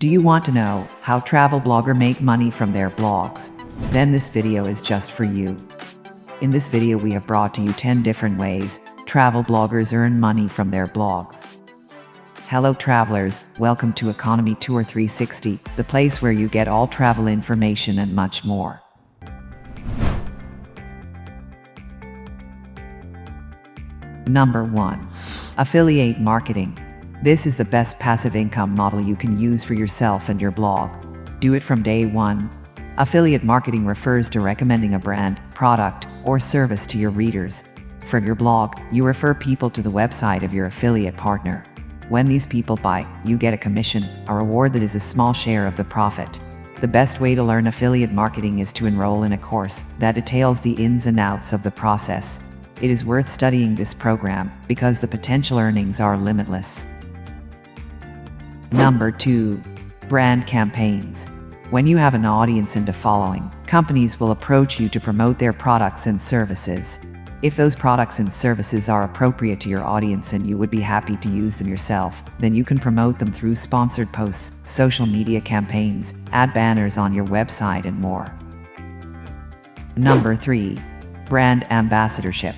Do you want to know how travel bloggers make money from their blogs? Then this video is just for you. In this video we have brought to you 10 different ways travel bloggers earn money from their blogs. Hello travelers, welcome to Economy Tour 360, the place where you get all travel information and much more. Number 1. Affiliate marketing. This is the best passive income model you can use for yourself and your blog. Do it from day one. Affiliate marketing refers to recommending a brand, product, or service to your readers. For your blog, you refer people to the website of your affiliate partner. When these people buy, you get a commission, a reward that is a small share of the profit. The best way to learn affiliate marketing is to enroll in a course that details the ins and outs of the process. It is worth studying this program because the potential earnings are limitless. Number 2. Brand campaigns. When you have an audience and a following, companies will approach you to promote their products and services. If those products and services are appropriate to your audience and you would be happy to use them yourself, then you can promote them through sponsored posts, social media campaigns, ad banners on your website, and more. Number 3. Brand ambassadorship.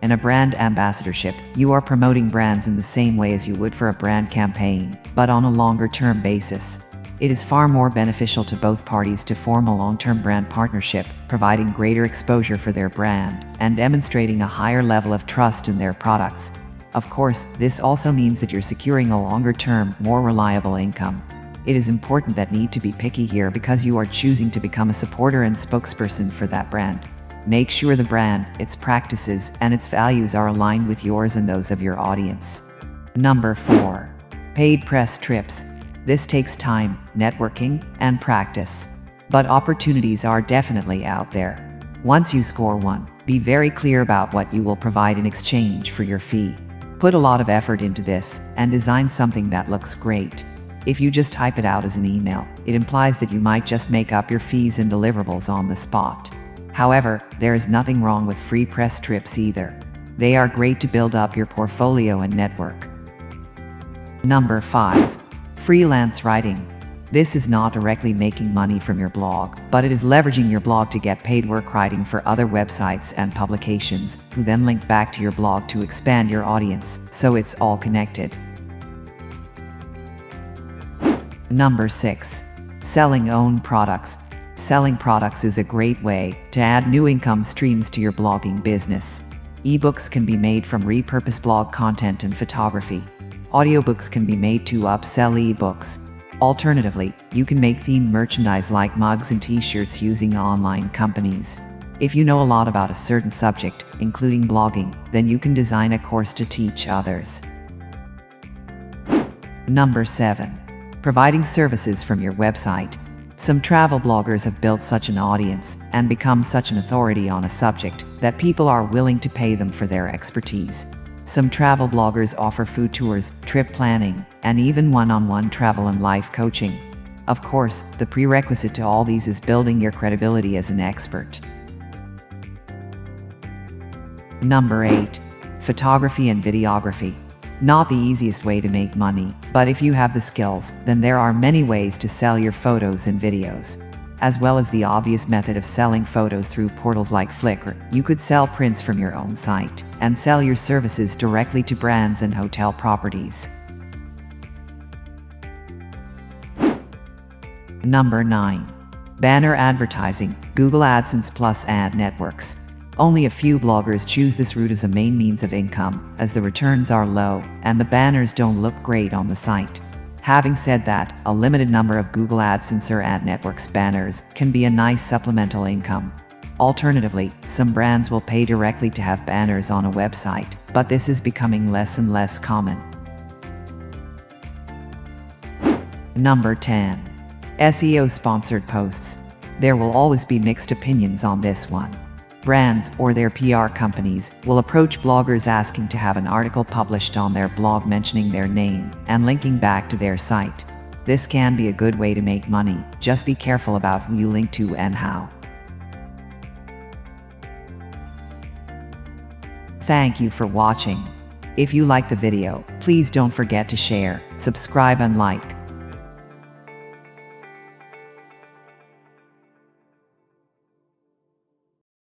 In a brand ambassadorship, you are promoting brands in the same way as you would for a brand campaign, but on a longer-term basis. It is far more beneficial to both parties to form a long-term brand partnership, providing greater exposure for their brand, and demonstrating a higher level of trust in their products. Of course, this also means that you're securing a longer-term, more reliable income. It is important that need to be picky here because you are choosing to become a supporter and spokesperson for that brand. Make sure the brand, its practices, and its values are aligned with yours and those of your audience. Number 4. Paid press trips. This takes time, networking, and practice. But opportunities are definitely out there. Once you score one, be very clear about what you will provide in exchange for your fee. Put a lot of effort into this, and design something that looks great. If you just type it out as an email, it implies that you might just make up your fees and deliverables on the spot. However, there is nothing wrong with free press trips either. They are great to build up your portfolio and network. Number 5. Freelance writing. This is not directly making money from your blog, but it is leveraging your blog to get paid work writing for other websites and publications, who then link back to your blog to expand your audience, so it's all connected. Number 6. Selling own products. Selling products is a great way to add new income streams to your blogging business. Ebooks can be made from repurposed blog content and photography. Audiobooks can be made to upsell ebooks. Alternatively, you can make themed merchandise like mugs and t-shirts using online companies. If you know a lot about a certain subject, including blogging, then you can design a course to teach others. Number 7. Providing services from your website. Some travel bloggers have built such an audience and become such an authority on a subject that people are willing to pay them for their expertise. Some travel bloggers offer food tours, trip planning, and even one-on-one travel and life coaching. Of course, the prerequisite to all these is building your credibility as an expert. Number 8. Photography and videography. Not the easiest way to make money, but if you have the skills, then there are many ways to sell your photos and videos. As well as the obvious method of selling photos through portals like Flickr, you could sell prints from your own site and sell your services directly to brands and hotel properties. Number 9. Banner advertising, Google AdSense plus ad networks. Only a few bloggers choose this route as a main means of income, as the returns are low and the banners don't look great on the site. Having said that, a limited number of Google AdSense or ad networks banners can be a nice supplemental income. Alternatively, some brands will pay directly to have banners on a website, but this is becoming less and less common. Number 10. SEO sponsored posts. There will always be mixed opinions on this one. Brands or their PR companies will approach bloggers asking to have an article published on their blog mentioning their name and linking back to their site. This can be a good way to make money, just be careful about who you link to and how. Thank you for watching. If you like the video, please don't forget to share, subscribe and like.